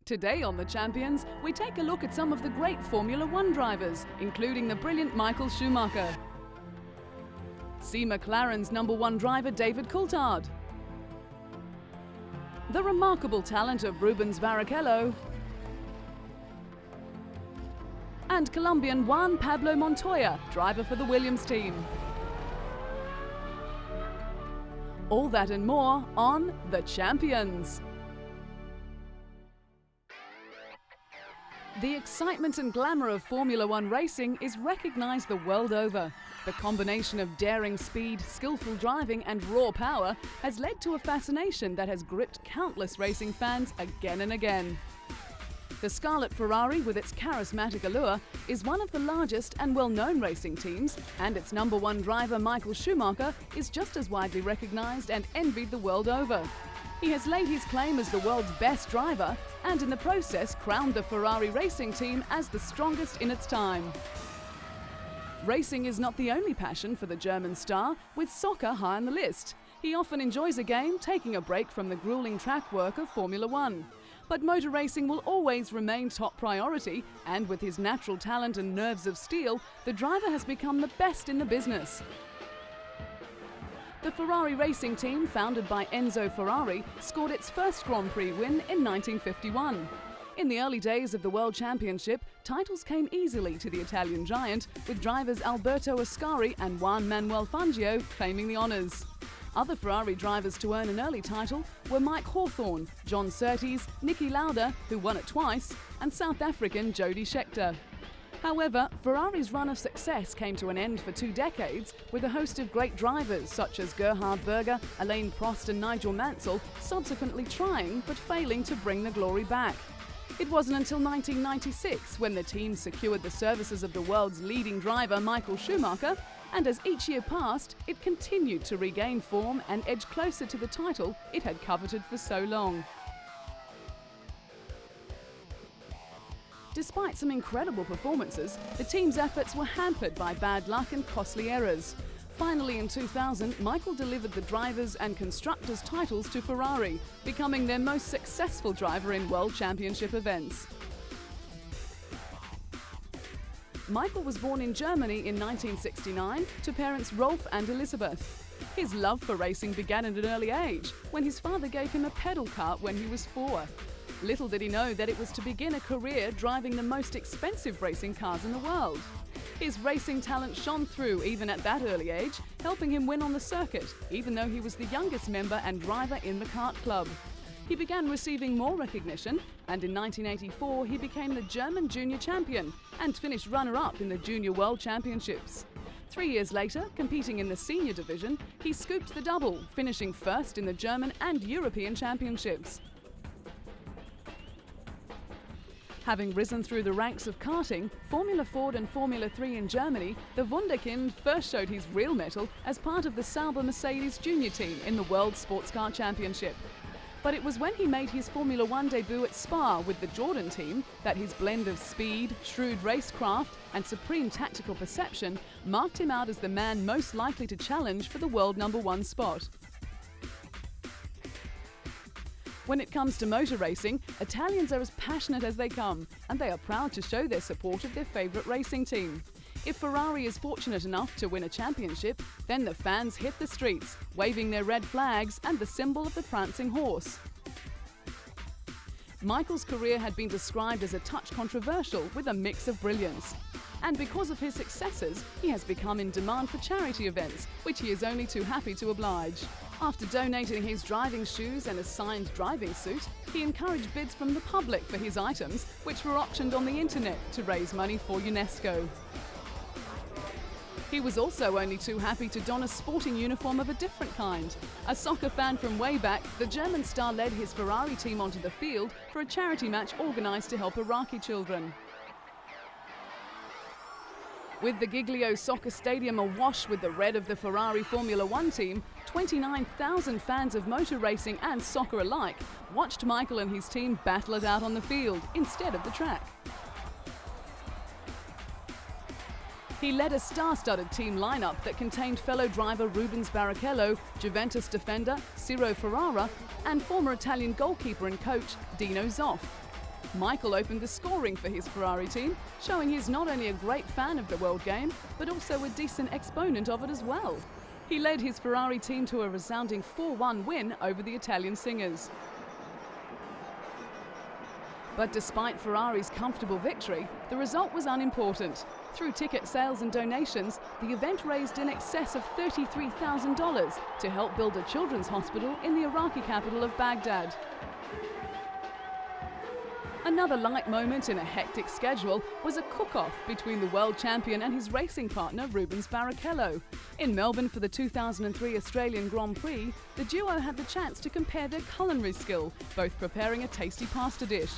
Today on The Champions, we take a look at some of the great Formula One drivers, including the brilliant Michael Schumacher. See McLaren's #1 driver David Coulthard. The remarkable talent of Rubens Barrichello. And Colombian Juan Pablo Montoya, driver for the Williams team. All that and more on The Champions. The excitement and glamour of Formula One racing is recognised the world over. The combination of daring speed, skillful driving and raw power has led to a fascination that has gripped countless racing fans again and again. The Scarlet Ferrari, with its charismatic allure, is one of the largest and well-known racing teams, and its #1 driver Michael Schumacher is just as widely recognised and envied the world over. He has laid his claim as the world's best driver and in the process crowned the Ferrari racing team as the strongest in its time. Racing is not the only passion for the German star, with soccer high on the list. He often enjoys a game, taking a break from the grueling track work of Formula One. But motor racing will always remain top priority, and with his natural talent and nerves of steel, the driver has become the best in the business. The Ferrari racing team, founded by Enzo Ferrari, scored its first Grand Prix win in 1951. In the early days of the World Championship, titles came easily to the Italian giant, with drivers Alberto Ascari and Juan Manuel Fangio claiming the honours. Other Ferrari drivers to earn an early title were Mike Hawthorne, John Surtees, Niki Lauda, who won it twice, and South African Jody Scheckter. However, Ferrari's run of success came to an end for 2 decades, with a host of great drivers such as Gerhard Berger, Alain Prost and Nigel Mansell subsequently trying but failing to bring the glory back. It wasn't until 1996 when the team secured the services of the world's leading driver Michael Schumacher, and as each year passed, it continued to regain form and edge closer to the title it had coveted for so long. Despite some incredible performances, the team's efforts were hampered by bad luck and costly errors. Finally, in 2000, Michael delivered the drivers' and constructors' titles to Ferrari, becoming their most successful driver in World Championship events. Michael was born in Germany in 1969 to parents Rolf and Elisabeth. His love for racing began at an early age, when his father gave him a pedal kart when he was 4. Little did he know that it was to begin a career driving the most expensive racing cars in the world. His racing talent shone through even at that early age, helping him win on the circuit, even though he was the youngest member and driver in the kart club. He began receiving more recognition, and in 1984 he became the German junior champion and finished runner-up in the Junior World Championships. 3 years later, competing in the senior division, he scooped the double, finishing first in the German and European Championships. Having risen through the ranks of karting, Formula Ford and Formula 3 in Germany, the Wunderkind first showed his real mettle as part of the Sauber Mercedes junior team in the World Sports Car Championship. But it was when he made his Formula One debut at Spa with the Jordan team that his blend of speed, shrewd racecraft and supreme tactical perception marked him out as the man most likely to challenge for the world #1 spot. When it comes to motor racing, Italians are as passionate as they come, and they are proud to show their support of their favourite racing team. If Ferrari is fortunate enough to win a championship, then the fans hit the streets, waving their red flags and the symbol of the prancing horse. Michael's career had been described as a touch controversial with a mix of brilliance. And because of his successes, he has become in demand for charity events, which he is only too happy to oblige. After donating his driving shoes and a signed driving suit, he encouraged bids from the public for his items, which were auctioned on the internet to raise money for UNESCO. He was also only too happy to don a sporting uniform of a different kind. A soccer fan from way back, the German star led his Ferrari team onto the field for a charity match organised to help Iraqi children. With the Giglio Soccer Stadium awash with the red of the Ferrari Formula One team, 29,000 fans of motor racing and soccer alike watched Michael and his team battle it out on the field instead of the track. He led a star-studded team lineup that contained fellow driver Rubens Barrichello, Juventus defender Ciro Ferrara, and former Italian goalkeeper and coach Dino Zoff. Michael opened the scoring for his Ferrari team, showing he's not only a great fan of the world game, but also a decent exponent of it as well. He led his Ferrari team to a resounding 4-1 win over the Italian singers. But despite Ferrari's comfortable victory, the result was unimportant. Through ticket sales and donations, the event raised in excess of $33,000 to help build a children's hospital in the Iraqi capital of Baghdad. Another light moment in a hectic schedule was a cook-off between the world champion and his racing partner Rubens Barrichello. In Melbourne for the 2003 Australian Grand Prix, the duo had the chance to compare their culinary skill, both preparing a tasty pasta dish.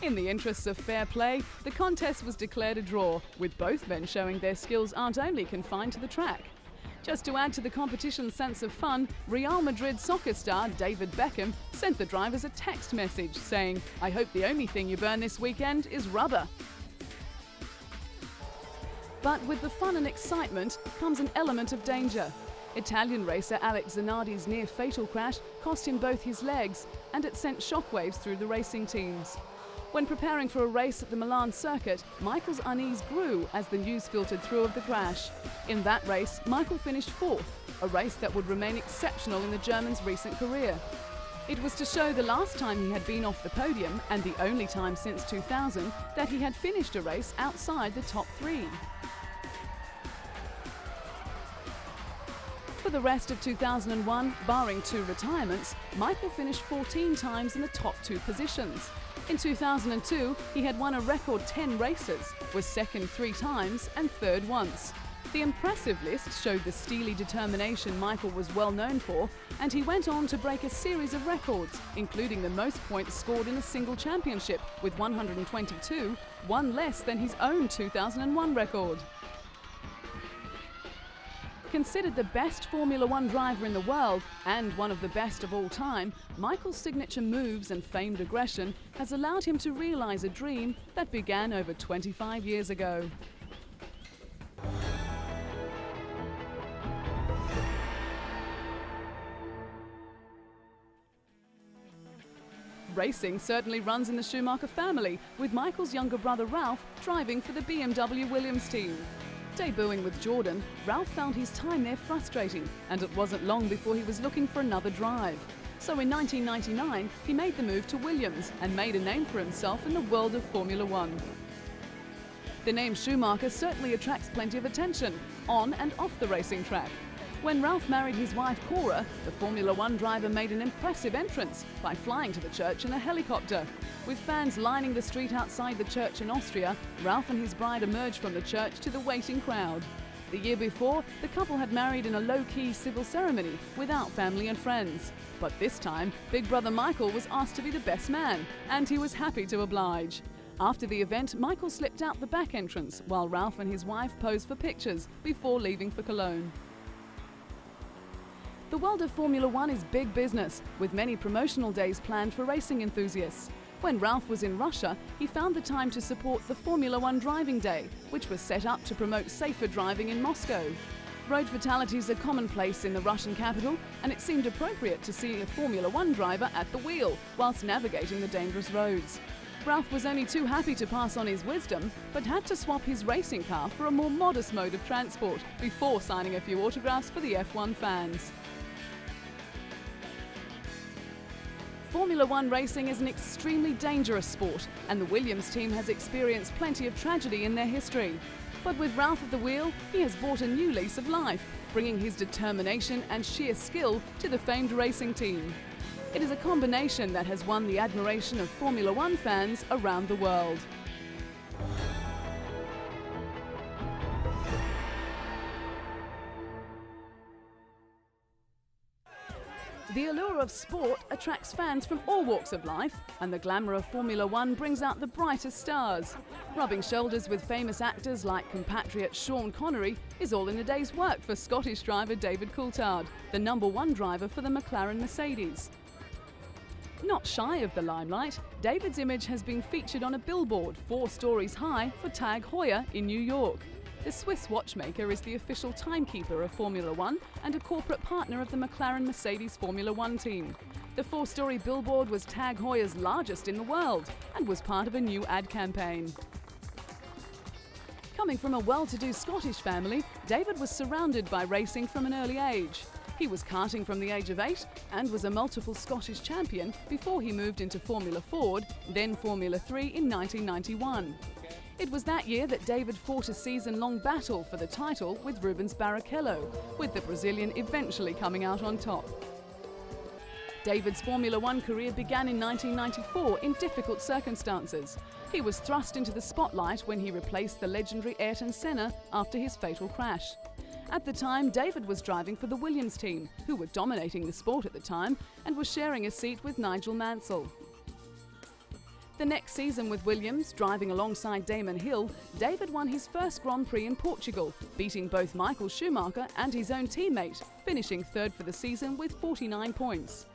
In the interests of fair play, the contest was declared a draw, with both men showing their skills aren't only confined to the track. Just to add to the competition's sense of fun, Real Madrid soccer star David Beckham sent the drivers a text message saying, "I hope the only thing you burn this weekend is rubber." But with the fun and excitement comes an element of danger. Italian racer Alex Zanardi's near-fatal crash cost him both his legs, and it sent shockwaves through the racing teams. When preparing for a race at the Milan circuit, Michael's unease grew as the news filtered through of the crash. In that race, Michael finished fourth, a race that would remain exceptional in the German's recent career. It was to show the last time he had been off the podium, and the only time since 2000, that he had finished a race outside the top three. For the rest of 2001, barring 2 retirements, Michael finished 14 times in the top 2 positions. In 2002, he had won a record 10 races, was second 3 times and third once. The impressive list showed the steely determination Michael was well known for, and he went on to break a series of records, including the most points scored in a single championship with 122, one less than his own 2001 record. Considered the best Formula One driver in the world and one of the best of all time, Michael's signature moves and famed aggression has allowed him to realize a dream that began over 25 years ago. Racing certainly runs in the Schumacher family, with Michael's younger brother Ralph driving for the BMW Williams team. Debuting with Jordan, Ralph found his time there frustrating, and it wasn't long before he was looking for another drive. So in 1999, he made the move to Williams and made a name for himself in the world of Formula One. The name Schumacher certainly attracts plenty of attention, on and off the racing track. When Ralph married his wife Cora, the Formula One driver made an impressive entrance by flying to the church in a helicopter. With fans lining the street outside the church in Austria, Ralph and his bride emerged from the church to the waiting crowd. The year before, the couple had married in a low-key civil ceremony without family and friends. But this time, Big Brother Michael was asked to be the best man, and he was happy to oblige. After the event, Michael slipped out the back entrance while Ralph and his wife posed for pictures before leaving for Cologne. The world of Formula One is big business, with many promotional days planned for racing enthusiasts. When Ralph was in Russia, he found the time to support the Formula One Driving Day, which was set up to promote safer driving in Moscow. Road fatalities are commonplace in the Russian capital, and it seemed appropriate to see a Formula One driver at the wheel whilst navigating the dangerous roads. Ralph was only too happy to pass on his wisdom, but had to swap his racing car for a more modest mode of transport before signing a few autographs for the F1 fans. Formula One racing is an extremely dangerous sport, and the Williams team has experienced plenty of tragedy in their history. But with Ralph at the wheel, he has brought a new lease of life, bringing his determination and sheer skill to the famed racing team. It is a combination that has won the admiration of Formula One fans around the world. The allure of sport attracts fans from all walks of life, and the glamour of Formula One brings out the brightest stars. Rubbing shoulders with famous actors like compatriot Sean Connery is all in a day's work for Scottish driver David Coulthard, the #1 driver for the McLaren Mercedes. Not shy of the limelight, David's image has been featured on a billboard 4 stories high for Tag Heuer in New York. The Swiss watchmaker is the official timekeeper of Formula One and a corporate partner of the McLaren Mercedes Formula One team. The 4-story billboard was Tag Heuer's largest in the world and was part of a new ad campaign. Coming from a well-to-do Scottish family, David was surrounded by racing from an early age. He was karting from the age of 8 and was a multiple Scottish champion before he moved into Formula Ford, then Formula 3 in 1991. It was that year that David fought a season-long battle for the title with Rubens Barrichello, with the Brazilian eventually coming out on top. David's Formula One career began in 1994 in difficult circumstances. He was thrust into the spotlight when he replaced the legendary Ayrton Senna after his fatal crash. At the time, David was driving for the Williams team, who were dominating the sport at the time, and was sharing a seat with Nigel Mansell. The next season with Williams, driving alongside Damon Hill, David won his first Grand Prix in Portugal, beating both Michael Schumacher and his own teammate, finishing third for the season with 49 points.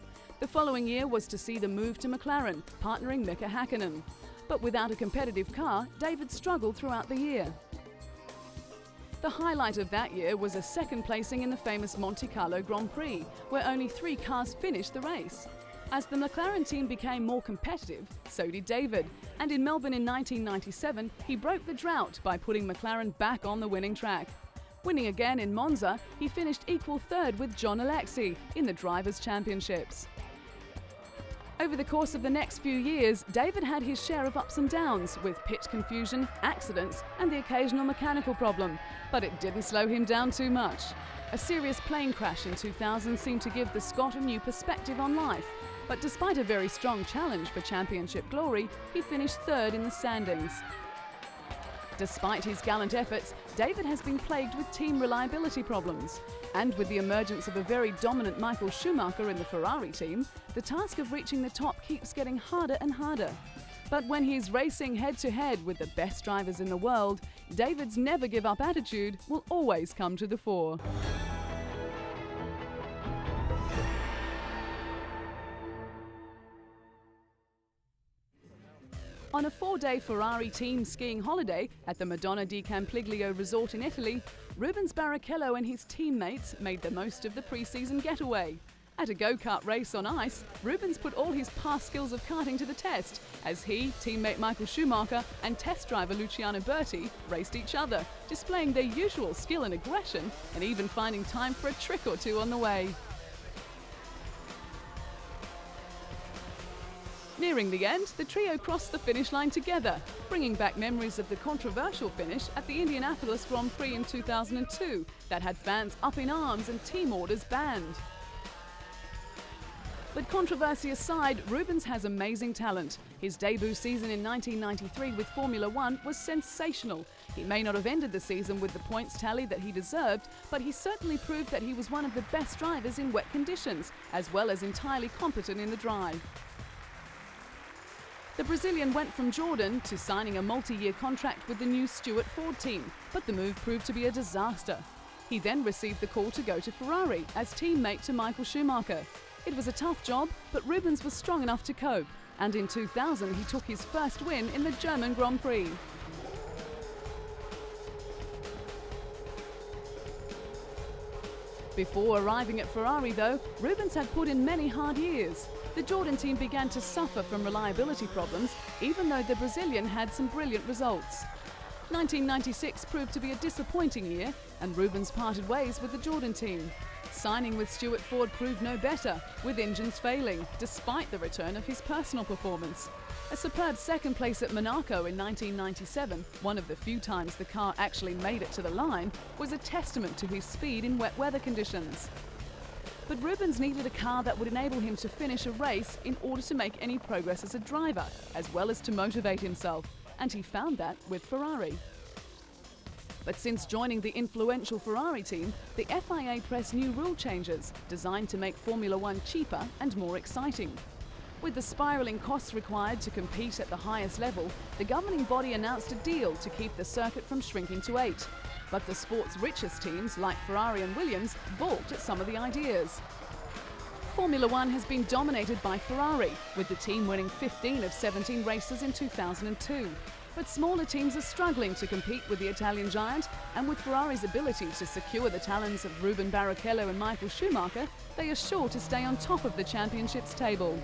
The following year was to see the move to McLaren, partnering Mika Häkkinen. But without a competitive car, David struggled throughout the year. The highlight of that year was a second placing in the famous Monte Carlo Grand Prix, where only 3 cars finished the race. As the McLaren team became more competitive, so did David, and in Melbourne in 1997, he broke the drought by putting McLaren back on the winning track. Winning again in Monza, he finished equal third with John Alexi in the Drivers' Championships. Over the course of the next few years, David had his share of ups and downs, with pit confusion, accidents, and the occasional mechanical problem, but it didn't slow him down too much. A serious plane crash in 2000 seemed to give the Scot a new perspective on life, but despite a very strong challenge for championship glory, he finished third in the standings. Despite his gallant efforts, David has been plagued with team reliability problems. And with the emergence of a very dominant Michael Schumacher in the Ferrari team, the task of reaching the top keeps getting harder and harder. But when he's racing head-to-head with the best drivers in the world, David's never-give-up attitude will always come to the fore. On a 4-day Ferrari team skiing holiday at the Madonna di Campiglio resort in Italy, Rubens Barrichello and his teammates made the most of the pre-season getaway. At a go-kart race on ice, Rubens put all his past skills of karting to the test as he, teammate Michael Schumacher and test driver Luciano Berti raced each other, displaying their usual skill and aggression and even finding time for a trick or two on the way. Nearing the end, the trio crossed the finish line together, bringing back memories of the controversial finish at the Indianapolis Grand Prix in 2002 that had fans up in arms and team orders banned. But controversy aside, Rubens has amazing talent. His debut season in 1993 with Formula One was sensational. He may not have ended the season with the points tally that he deserved, but he certainly proved that he was one of the best drivers in wet conditions, as well as entirely competent in the dry. The Brazilian went from Jordan to signing a multi-year contract with the new Stewart Ford team, but the move proved to be a disaster. He then received the call to go to Ferrari as teammate to Michael Schumacher. It was a tough job, but Rubens was strong enough to cope, and in 2000 he took his first win in the German Grand Prix. Before arriving at Ferrari though, Rubens had put in many hard years. The Jordan team began to suffer from reliability problems, even though the Brazilian had some brilliant results. 1996 proved to be a disappointing year, and Rubens parted ways with the Jordan team. Signing with Stewart Ford proved no better, with engines failing, despite the return of his personal performance. A superb second place at Monaco in 1997, one of the few times the car actually made it to the line, was a testament to his speed in wet weather conditions. But Rubens needed a car that would enable him to finish a race in order to make any progress as a driver, as well as to motivate himself, and he found that with Ferrari. But since joining the influential Ferrari team, the FIA pressed new rule changes designed to make Formula One cheaper and more exciting. With the spiralling costs required to compete at the highest level, the governing body announced a deal to keep the circuit from shrinking to 8. But the sport's richest teams, like Ferrari and Williams, balked at some of the ideas. Formula One has been dominated by Ferrari, with the team winning 15 of 17 races in 2002. But smaller teams are struggling to compete with the Italian giant, and with Ferrari's ability to secure the talents of Ruben Barrichello and Michael Schumacher, they are sure to stay on top of the championship's table.